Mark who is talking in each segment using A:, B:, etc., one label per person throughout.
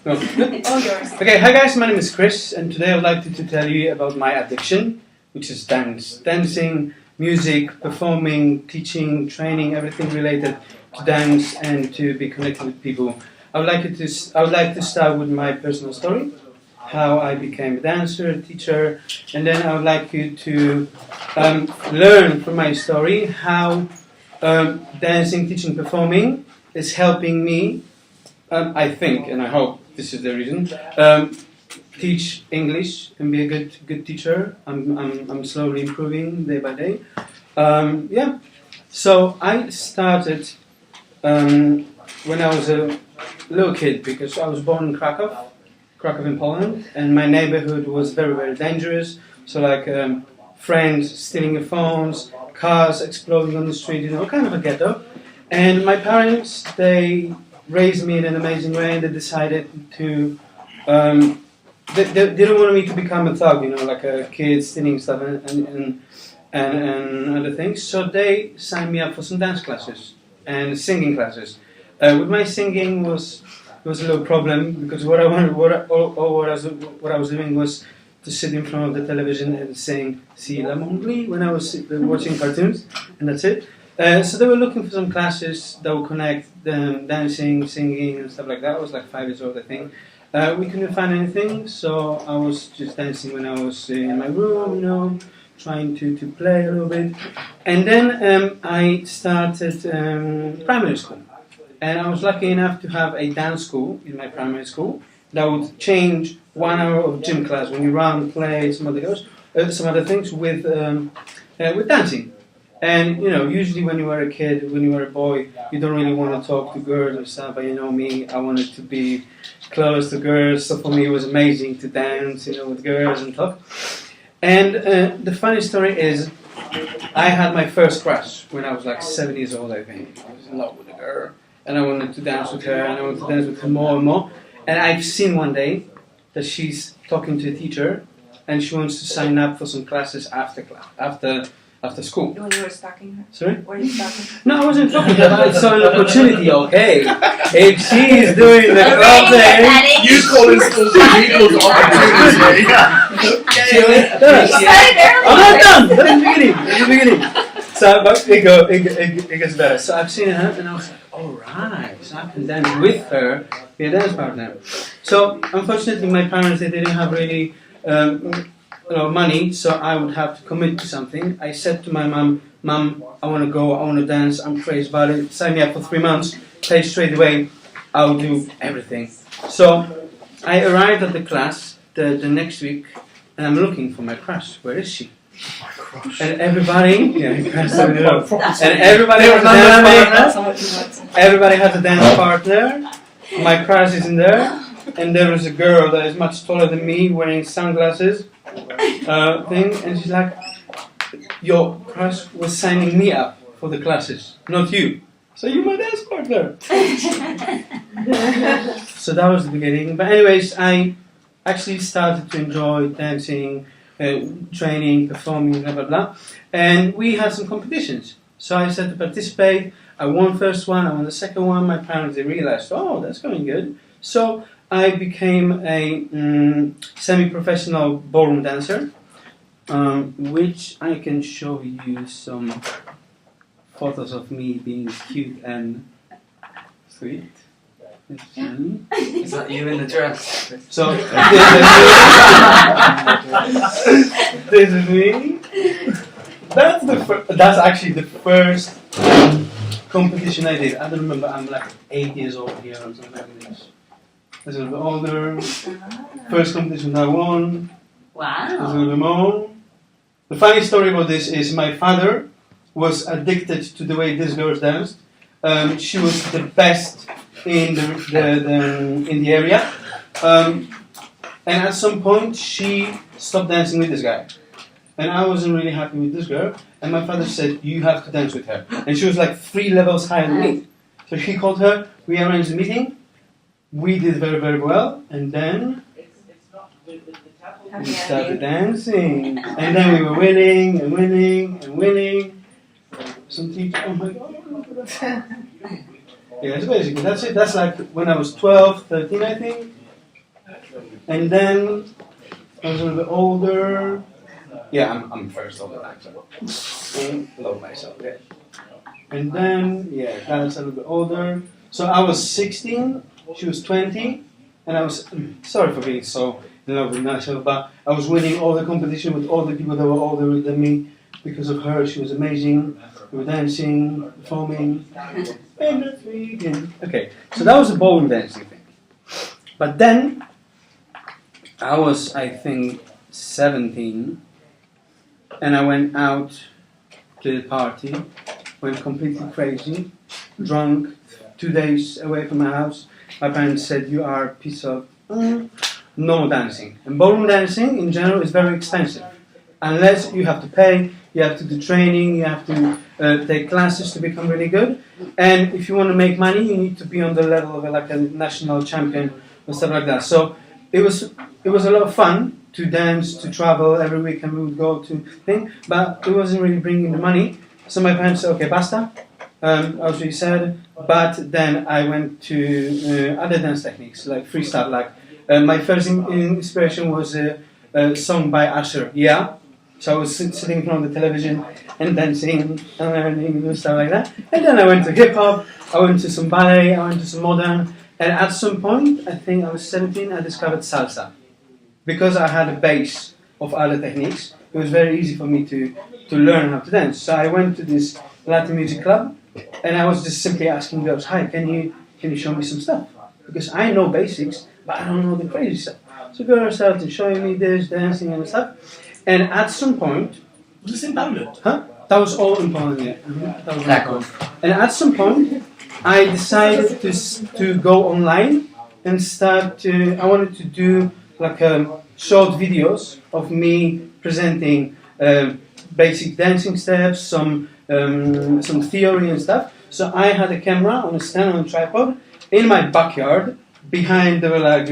A: No.
B: All yours.
A: Okay, hi guys, my name is Chris, and today I would like to tell you about my addiction, which is dance. Dancing, music, performing, teaching, training, everything related to dance and to be connected with people. I would like to start with my personal story, how I became a dancer, a teacher, and then I would like you to learn from my story how dancing, teaching, performing is helping me, I think, and I hope this is the reason, teach English and be a good teacher. I'm slowly improving day by day. Yeah. So I started when I was a little kid, because I was born in Krakow in Poland, and my neighborhood was very, very dangerous. So like friends stealing your phones, cars exploding on the street, kind of a ghetto. And my parents, they raised me in an amazing way, and they decided to they didn't want me to become a thug, like a kid stealing stuff and other things. So they signed me up for some dance classes and singing classes. With my singing was a little problem, because what I was doing was to sit in front of the television and sing "Si l'amour" when I was watching cartoons, and that's it. So they were looking for some classes that would connect dancing, singing, and stuff like that. I was like 5 years old, I think. We couldn't find anything, so I was just dancing when I was in my room, trying to play a little bit. And then I started primary school. And I was lucky enough to have a dance school in my primary school that would change 1 hour of gym class when you run, play, some other things with dancing. And usually when you were a kid, when you were a boy, you don't really want to talk to girls or stuff. But me, I wanted to be close to girls. So for me, it was amazing to dance, with girls and talk. And the funny story is, I had my first crush when I was like 7 years old, I think. I was in love with a girl, and I wanted to dance with her, and I wanted to dance with her more and more. And I've seen one day that she's talking to a teacher, and she wants to sign up for some classes after school.
B: When you were stalking her?
A: Sorry?
B: Were you stalking her?
A: No, I wasn't stalking her, but I saw an opportunity, okay. If she's doing the club thing,
C: You call it equals opportunity.
A: I'm not done. That's the beginning. So, but it gets better. So I've seen her, and I was like, alright, so I can dance with her, be a dance partner. So, unfortunately, my parents, they didn't have really money, so I would have to commit to something. I said to my mum, I want to go, I want to dance, I'm crazy about it, sign me up for 3 months, pay straight away, I'll do everything. So, I arrived at the class the next week, and I'm looking for my crush. Where is she?
C: My crush.
A: And everybody, everybody has a dance partner. My crush is in there, and there was a girl that is much taller than me, wearing sunglasses, and she's like, "Your crush was signing me up for the classes, not you. So you're my dance partner." So that was the beginning. But anyways, I actually started to enjoy dancing, training, performing, blah blah blah, and we had some competitions. So I started to participate. I won first one, I won the second one. My parents, they realized, oh, that's going good. So I became a semi-professional ballroom dancer, which I can show you some photos of me being cute and sweet.
D: Is that you in the dress?
A: So this is me. That's actually the first competition I did. I don't remember. I'm like 8 years old here or something like this. I was a little bit older. First competition I won.
B: Wow.
A: I was a little bit more. The funny story about this is my father was addicted to the way this girl danced. She was the best in the area, and at some point she stopped dancing with this guy, and I wasn't really happy with this girl. And my father said, "You have to dance with her," and she was like 3 levels higher than me. So he called her. We arranged a meeting. We did very, very well, and then we started dancing, and then we were winning and winning and winning. Some teacher, oh my God. Yeah, so basically that's it. That's like when I was 12, 13, I think. And then I was a little bit older. Yeah, I'm first all the time, so I love myself, yeah. And then, yeah, that's a little bit older. So I was 16, she was 20, and I was, sorry for being so in love with myself, but I was winning all the competition with all the people that were older than me because of her. She was amazing. We were dancing, performing, and again. Okay, so that was a ballroom dancing thing. But then, I was, I think, 17, and I went out to the party, went completely crazy, drunk, 2 days away from my house. My parents said, you are a piece of no dancing. And ballroom dancing, in general, is very expensive. Unless you have to pay, you have to do training, you have to take classes to become really good. And if you want to make money, you need to be on the level of like a national champion or stuff like that. So it was a lot of fun to dance, to travel. Every weekend we would go to thing, but it wasn't really bringing the money. So my parents said, okay, basta. I was really sad. But then I went to other dance techniques, like freestyle. Like my first inspiration was a song by Usher, Yeah. So I was sitting in front of the television and dancing and learning and stuff like that. And then I went to hip hop, I went to some ballet, I went to some modern. And at some point, I think I was 17, I discovered salsa. Because I had a base of other techniques, it was very easy for me to learn how to dance. So I went to this Latin music club and I was just simply asking girls, hi, can you show me some stuff? Because I know basics, but I don't know the crazy stuff. So girls started showing me this, dancing and stuff. And at some point...
C: Was this in Poland?
A: Huh? That was all in Poland, yeah. That was in Poland. And at some point, I decided to go online and I wanted to do like short videos of me presenting basic dancing steps, some theory and stuff. So I had a camera on a stand on a tripod in my backyard. Behind there were like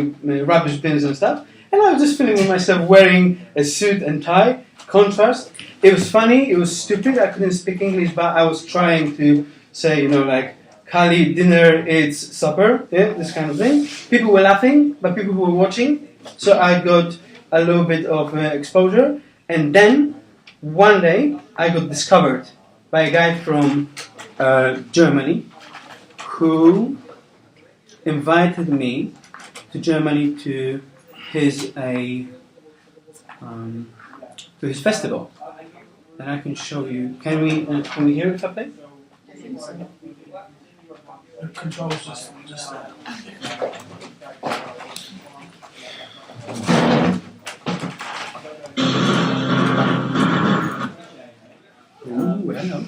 A: rubbish bins and stuff. And I was just filming myself wearing a suit and tie, contrast. It was funny, it was stupid, I couldn't speak English, but I was trying to say, like, Kali, dinner, it's supper, yeah, this kind of thing. People were laughing, but people were watching, so I got a little bit of exposure. And then, one day, I got discovered by a guy from Germany who invited me to Germany to his festival, and I can show you. Can we hear it if I play?
C: The controls just there.
A: Ooh, hello.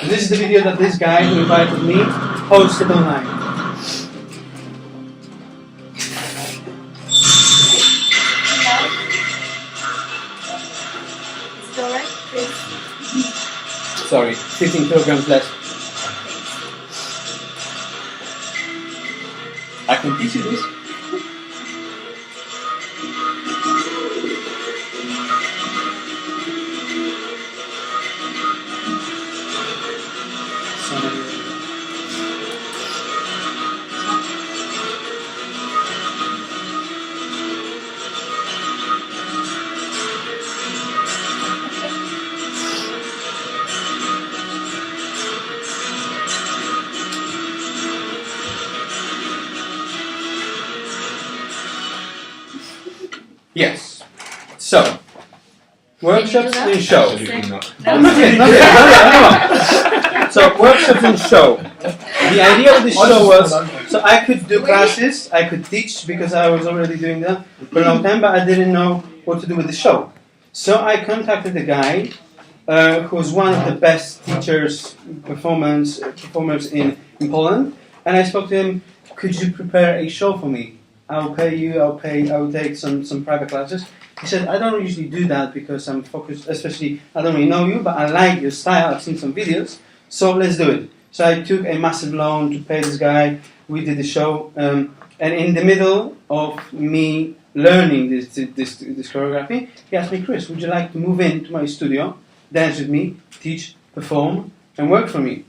A: And this is the video that this guy who invited me posted online. Sorry, 15 kilograms less. I can teach you this. Yes. So, workshops and show.
C: Absolutely not.
A: Not yet. So, workshops and show. The idea of the show was, so I could do classes, I could teach because I was already doing that for a long time, but I didn't know what to do with the show. So I contacted a guy who was one of the best teachers, performers in Poland, and I spoke to him, could you prepare a show for me? I'll pay you, I will take some private classes. He said, I don't usually do that because I'm focused, especially, I don't really know you, but I like your style, I've seen some videos, so let's do it. So I took a massive loan to pay this guy, we did the show, and in the middle of me learning this choreography, he asked me, Chris, would you like to move into my studio, dance with me, teach, perform, and work for me?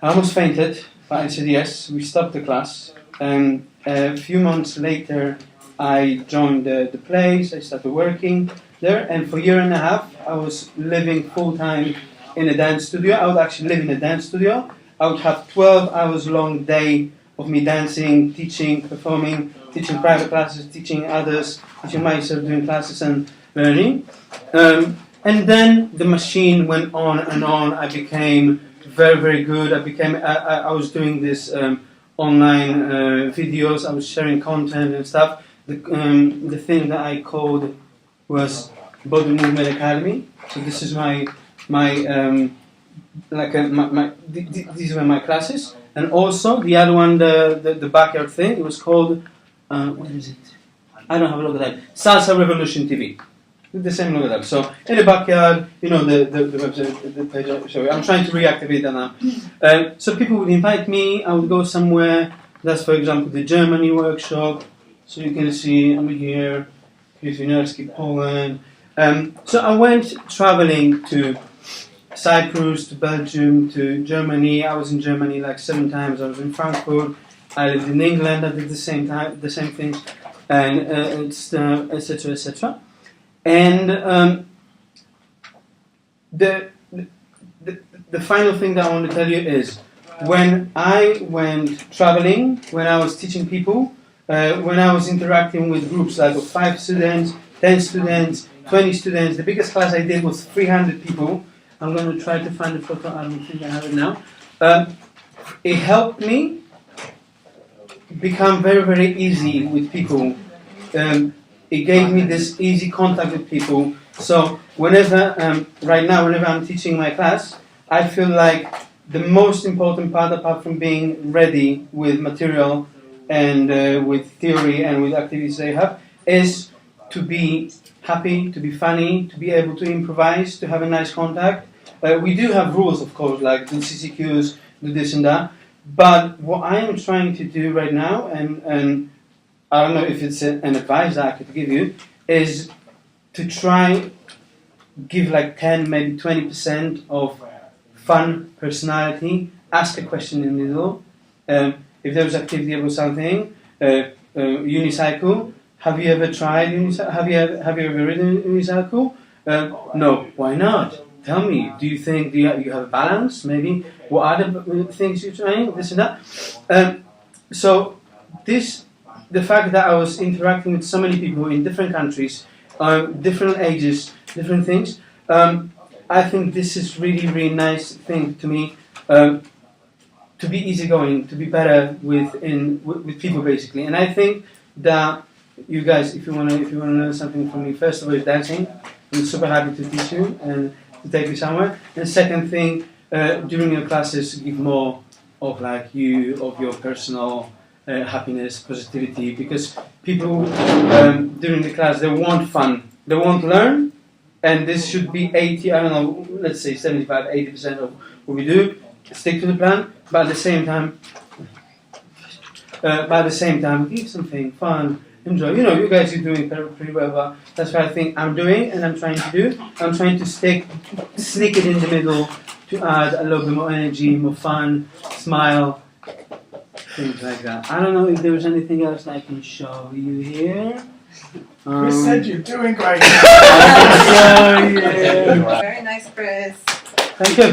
A: I almost fainted, but I said yes. We stopped the class, and A few months later, I joined the place. I started working there, and for a year and a half, I was living full time in a dance studio. I would actually live in a dance studio. I would have 12 hours long day of me dancing, teaching, performing, teaching private classes, teaching others, teaching myself, doing classes and learning. And then the machine went on and on. I became very, very good. I was doing this online videos. I was sharing content and stuff. The thing that I called was Body Movement Academy. So this is these were my classes. And also the other one, the backyard thing. It was called what is it? I don't have a look at that. Salsa Revolution TV. The same look at that. So in the backyard, the website, the page. Sorry, I'm trying to reactivate that now. So people would invite me. I would go somewhere. That's, for example, the Germany workshop. So you can see I'm here. Here's Winiarsky, Poland. So I went traveling to Cyprus, to Belgium, to Germany. I was in Germany like 7 times. I was in Frankfurt. I lived in England. I did the same things, and etc. etc. And the final thing that I want to tell you is, when I went traveling, when I was teaching people, when I was interacting with groups like of 5 students, 10 students, 20 students, the biggest class I did was 300 people. I'm going to try to find the photo. I don't think I have it now. It helped me become very, very easy with people. It gave me this easy contact with people. So right now, whenever I'm teaching my class, I feel like the most important part, apart from being ready with material and with theory and with activities they have, is to be happy, to be funny, to be able to improvise, to have a nice contact. We do have rules, of course, like do CCQs, do this and that. But what I am trying to do right now, and I don't know if it's an advice that I could give you, is to try give like 10, maybe 20% of fun, personality. Ask a question in the middle. If there was activity about something, unicycle. Have you ever tried unicycle? Have you ever ridden unicycle? No. Why not? Tell me. Do you think you have a balance? Maybe. What other things you're trying? This and that. So the fact that I was interacting with so many people in different countries, different ages, different things, I think this is really, really nice thing to me. To be easygoing, to be better with people basically, and I think that you guys, if you wanna learn something from me, first of all is dancing. I'm super happy to teach you and to take you somewhere. And second thing, during your classes, give more of your personal happiness, positivity, because people during the class, they want fun, they want to learn, and this should be 80, I don't know, let's say 75, 80% of what we do. Stick to the plan, but at the same time, give something fun, enjoy. You guys are doing pretty well, but that's what I think I'm doing and I'm trying to do. I'm trying to sneak it in the middle to add a little bit more energy, more fun, smile, things like that. I don't know if there was anything else I can show you here.
C: Chris said you're doing great.
A: Yeah.
B: Very nice, Chris.
A: Thank you.